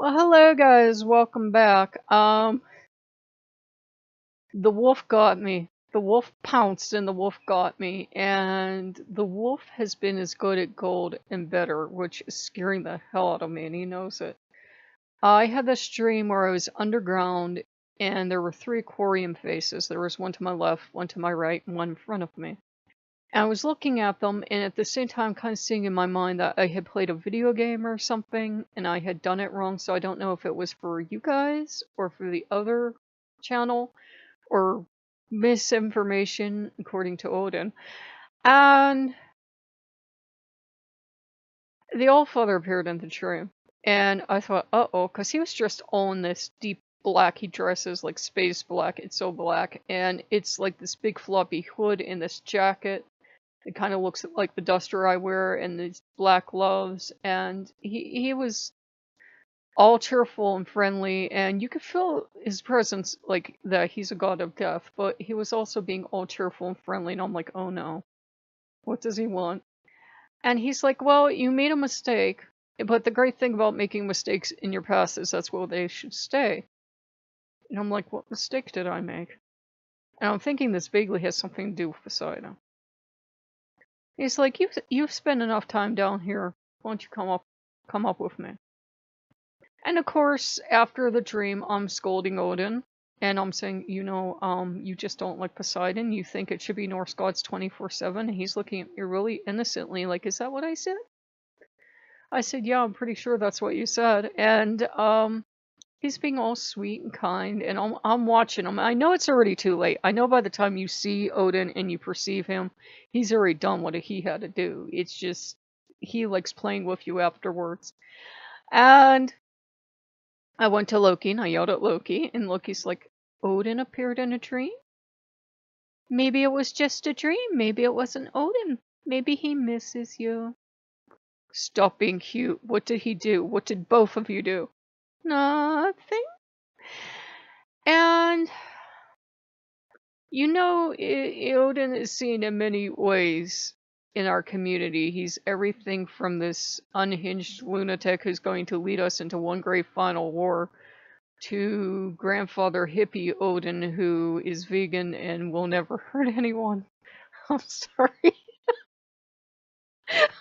Well, hello guys, welcome back. The wolf got me. The wolf pounced and the wolf got me, and the wolf has been as good at gold and better, which is scaring the hell out of me, and he knows it. I had this dream where I was underground, and there were three aquarium faces. There was one to my left, one to my right, and one in front of me. And I was looking at them, and at the same time kind of seeing in my mind that I had played a video game or something, and I had done it wrong, so I don't know if it was for you guys, or for the other channel, or misinformation, according to Odin. And the Allfather appeared in the dream, and I thought, uh-oh, because he was dressed all in this deep black. He dresses like space black, it's so black, and it's like this big floppy hood and this jacket. It kind of looks like the duster I wear and these black gloves, and he was all cheerful and friendly, and you could feel his presence, like that he's a god of death, but he was also being all cheerful and friendly, and I'm like, oh no, what does he want? And he's like, well, you made a mistake, but the great thing about making mistakes in your past is that's where they should stay. And I'm like, what mistake did I make? And I'm thinking this vaguely has something to do with Poseidon. He's like, you've spent enough time down here. Why don't you come up with me? And of course, after the dream, I'm scolding Odin, and I'm saying, you just don't like Poseidon. You think it should be Norse gods 24/7. And he's looking at me really innocently, like, is that what I said? I said, yeah, I'm pretty sure that's what you said. And he's being all sweet and kind, and I'm watching him. I know it's already too late. I know by the time you see Odin and you perceive him, he's already done what he had to do. It's just, he likes playing with you afterwards. And I went to Loki and I yelled at Loki, and Loki's like, Odin appeared in a dream? Maybe it was just a dream. Maybe it wasn't Odin. Maybe he misses you. Stop being cute. What did he do? What did both of you do? Nothing. And Odin is seen in many ways in our community. He's everything from this unhinged lunatic who's going to lead us into one great final war, to grandfather hippie Odin who is vegan and will never hurt anyone. I'm sorry.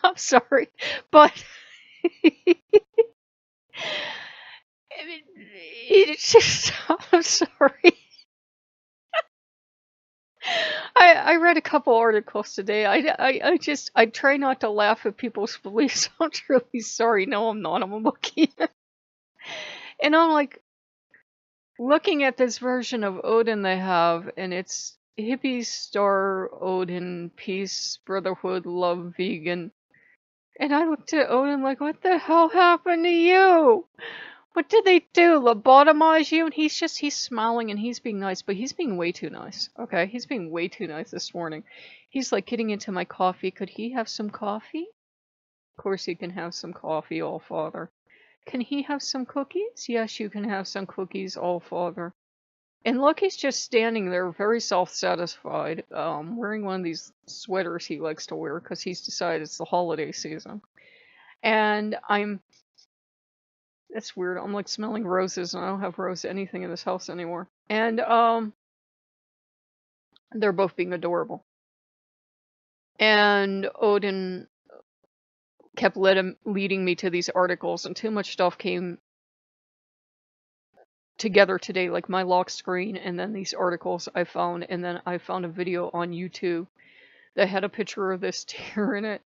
I'm sorry. But it's just, I'm sorry. I read a couple articles today. I try not to laugh at people's beliefs. I'm truly sorry. No, I'm not. I'm looking at, and I'm like looking at this version of Odin they have, and it's hippie star Odin, peace, brotherhood, love, vegan. And I looked at Odin like, what the hell happened to you? What did they do? Lobotomize you? And he's smiling and he's being nice, but he's being way too nice. Okay, he's being way too nice this morning. He's like getting into my coffee. Could he have some coffee? Of course he can have some coffee, Allfather. Can he have some cookies? Yes, you can have some cookies, Allfather. And Loki's just standing there, very self-satisfied, wearing one of these sweaters he likes to wear because he's decided it's the holiday season. And that's weird. I'm like smelling roses, and I don't have rose anything in this house anymore. And they're both being adorable. And Odin kept leading me to these articles, and too much stuff came together today, like my lock screen, and then these articles I found, and then I found a video on YouTube that had a picture of this deer in it.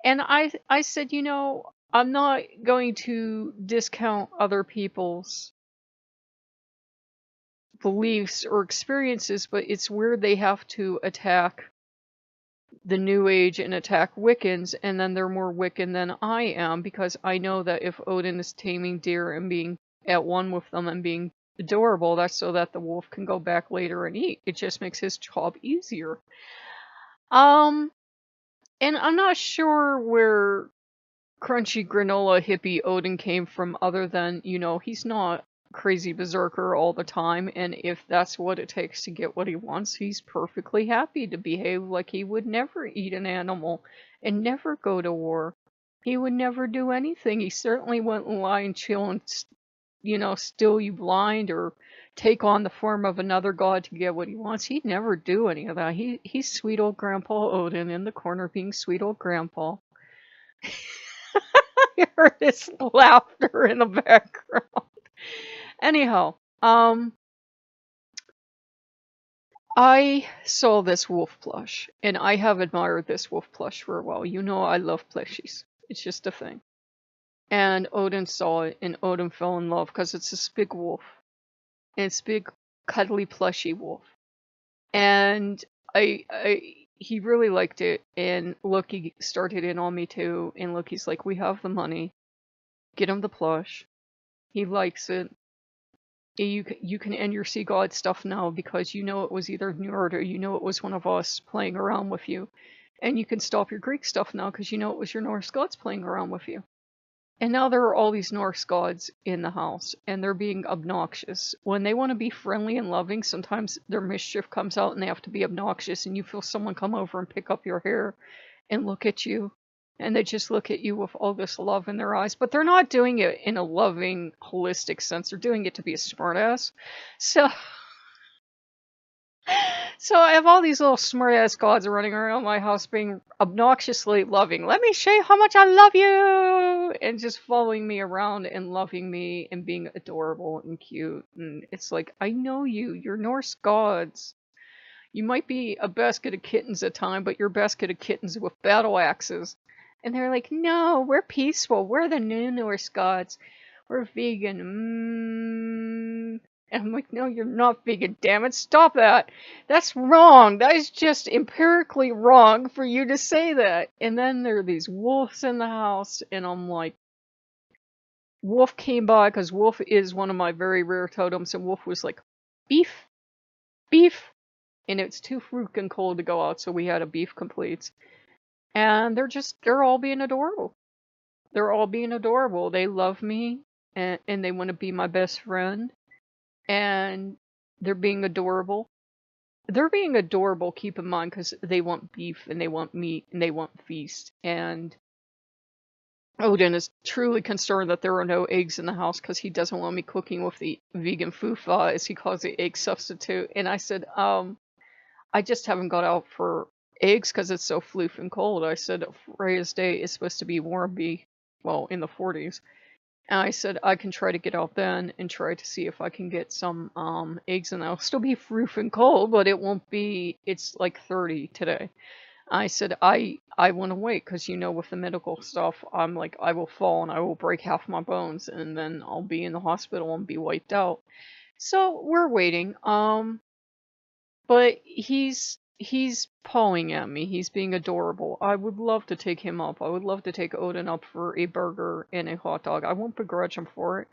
And I said, I'm not going to discount other people's beliefs or experiences, but it's weird they have to attack the New Age and attack Wiccans, and then they're more Wiccan than I am, because I know that if Odin is taming deer and being at one with them and being adorable, that's so that the wolf can go back later and eat. It just makes his job easier. And I'm not sure where crunchy granola hippie Odin came from, other than, he's not crazy berserker all the time, and if that's what it takes to get what he wants, he's perfectly happy to behave like he would never eat an animal and never go to war. He would never do anything. He certainly wouldn't lie and chill and steal you blind or take on the form of another god to get what he wants. He'd never do any of that. He's sweet old Grandpa Odin in the corner being sweet old Grandpa. I heard his laughter in the background. Anyhow, I saw this wolf plush, and I have admired this wolf plush for a while. I love plushies. It's just a thing. And Odin saw it, and Odin fell in love because it's this big wolf. And it's big, cuddly, plushy wolf. And he really liked it, and Loki started in on me too, and Loki's like, we have the money. Get him the plush. He likes it. You can end your sea god stuff now because it was either Njord or it was one of us playing around with you. And you can stop your Greek stuff now because it was your Norse gods playing around with you. And now there are all these Norse gods in the house, and they're being obnoxious. When they want to be friendly and loving, sometimes their mischief comes out and they have to be obnoxious, and you feel someone come over and pick up your hair and look at you. And they just look at you with all this love in their eyes. But they're not doing it in a loving, holistic sense. They're doing it to be a smartass. So I have all these little smartass gods running around my house being obnoxiously loving. Let me show you how much I love you! And just following me around and loving me and being adorable and cute. And it's like, I know you. You're Norse gods. You might be a basket of kittens at time, but you're a basket of kittens with battle axes. And they're like, no, we're peaceful. We're the new Norse gods. We're vegan. And I'm like, no, you're not vegan. Damn it, stop that. That's wrong. That is just empirically wrong for you to say that. And then there are these wolves in the house. And I'm like, Wolf came by because Wolf is one of my very rare totems. And Wolf was like, beef, beef. And it's too freaking cold to go out. So we had a beef complete. And they're all being adorable. They're all being adorable. They love me, and they want to be my best friend. And they're being adorable. They're being adorable, keep in mind, because they want beef, and they want meat, and they want feast. And Odin is truly concerned that there are no eggs in the house, because he doesn't want me cooking with the vegan fufa, as he calls the egg substitute. And I said, I just haven't got out for eggs because it's so floof and cold. I said Freya's day is supposed to be warm, in the 40s. And I said I can try to get out then and try to see if I can get some eggs, and they'll still be floof and cold, but it won't be. It's like 30 today. I said I want to wait because with the medical stuff, I'm like I will fall and I will break half my bones, and then I'll be in the hospital and be wiped out. So we're waiting. But he's pawing at me. He's being adorable. I would love to take him up. I would love to take Odin up for a burger and a hot dog. I won't begrudge him for it.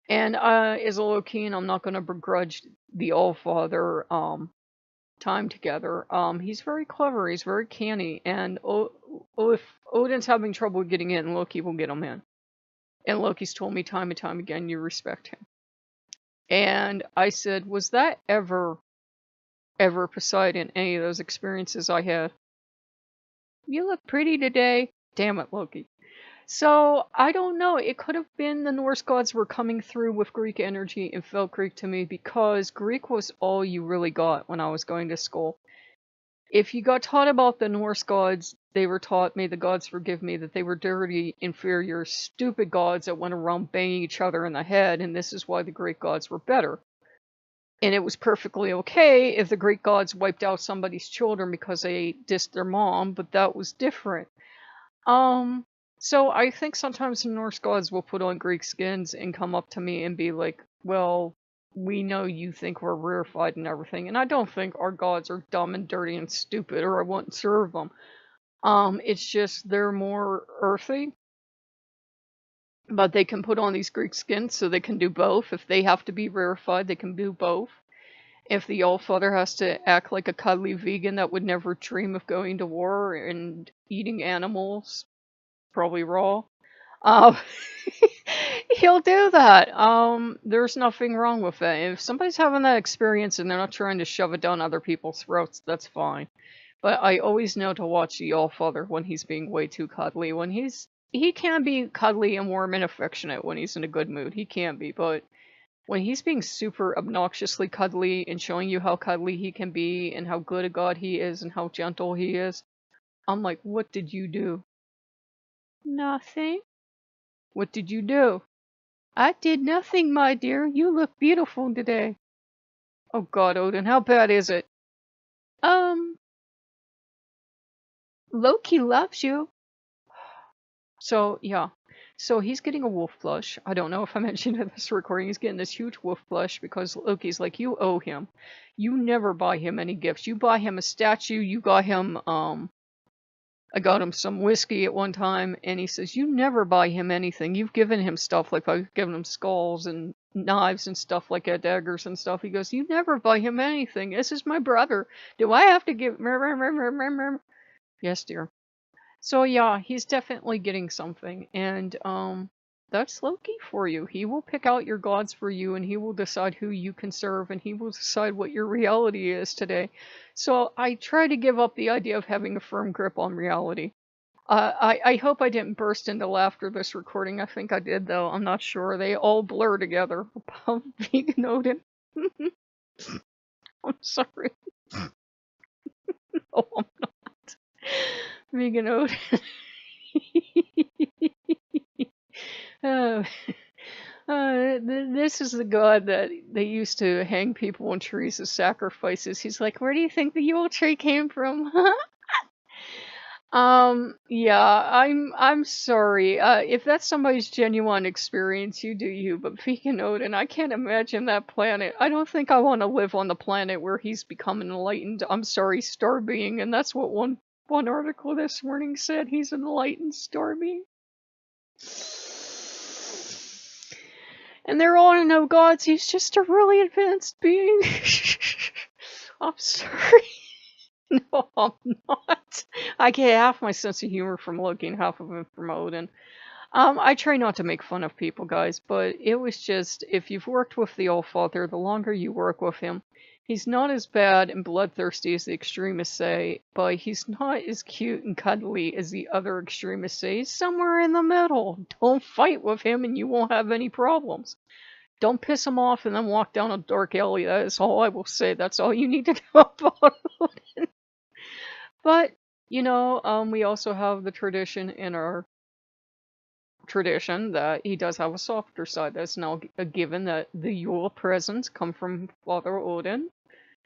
And as a Lokean, I'm not going to begrudge the Allfather time together. He's very clever. He's very canny. And if Odin's having trouble getting in, Loki will get him in. And Loki's told me time and time again, you respect him. And I said, was that ever Poseidon, any of those experiences I had? You look pretty today. Damn it, Loki. So, I don't know. It could have been the Norse gods were coming through with Greek energy and felt Greek to me because Greek was all you really got when I was going to school. If you got taught about the Norse gods, they were taught, may the gods forgive me, that they were dirty, inferior, stupid gods that went around banging each other in the head, and this is why the Greek gods were better. And it was perfectly okay if the Greek gods wiped out somebody's children because they dissed their mom, but that was different. So I think sometimes the Norse gods will put on Greek skins and come up to me and be like, well, we know you think we're rarefied and everything, and I don't think our gods are dumb and dirty and stupid, or I wouldn't serve them. It's just they're more earthy. But they can put on these Greek skins so they can do both. If they have to be rarefied, they can do both. If the Allfather has to act like a cuddly vegan that would never dream of going to war and eating animals, probably raw, he'll do that. There's nothing wrong with that. If somebody's having that experience and they're not trying to shove it down other people's throats, that's fine. But I always know to watch the Allfather when he's being way too cuddly. When he's he can be cuddly and warm and affectionate when he's in a good mood. He can be, but when he's being super obnoxiously cuddly and showing you how cuddly he can be and how good a god he is and how gentle he is, I'm like, what did you do? Nothing. What did you do? I did nothing, my dear. You look beautiful today. Oh god, Odin, how bad is it? Loki loves you. So, yeah. So he's getting a wolf plush. I don't know if I mentioned in this recording, he's getting this huge wolf plush because Loki's like, you owe him. You never buy him any gifts. You buy him a statue, you got him, I got him some whiskey at one time, and he says, you never buy him anything. You've given him stuff, like I've given him skulls and knives and stuff like that, daggers and stuff. He goes, you never buy him anything. This is my brother. Do I have to give... Yes, dear. So yeah, he's definitely getting something, and that's Loki for you. He will pick out your gods for you, and he will decide who you can serve, and he will decide what your reality is today. So I try to give up the idea of having a firm grip on reality. I hope I didn't burst into laughter this recording. I think I did, though. I'm not sure. They all blur together. Vegan Odin. I'm sorry. No, I'm not. Vegan Odin. This is the god that they used to hang people on trees as sacrifices. He's like, where do you think the Yule tree came from? Yeah, I'm sorry. If that's somebody's genuine experience, you do you. But vegan Odin, I can't imagine that planet. I don't think I want to live on the planet where he's become an enlightened, I'm sorry, star being. And that's what one article this morning said. He's an enlightened star being. And they're all no gods. He's just a really advanced being. I'm sorry. No, I'm not. I get half my sense of humor from Loki and half of it from Odin. I try not to make fun of people, guys, but it was just, if you've worked with the Allfather, the longer you work with him, he's not as bad and bloodthirsty as the extremists say, but he's not as cute and cuddly as the other extremists say. He's somewhere in the middle. Don't fight with him and you won't have any problems. Don't piss him off and then walk down a dark alley. That is all I will say. That's all you need to know about Odin. But, you know, we also have the tradition in our tradition that he does have a softer side. That's now a given that the Yule presents come from Father Odin,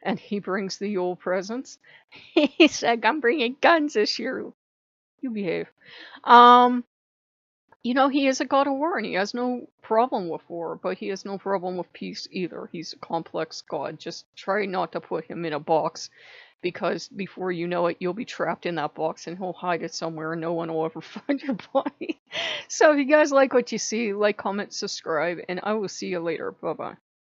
and he brings the Yule presents. He's like, I'm bringing guns this year. You behave. You know, he is a god of war, and he has no problem with war, but he has no problem with peace either. He's a complex god. Just try not to put him in a box, because before you know it, you'll be trapped in that box and he'll hide it somewhere and no one will ever find your body. So if you guys like what you see, like, comment, subscribe, and I will see you later. Bye-bye.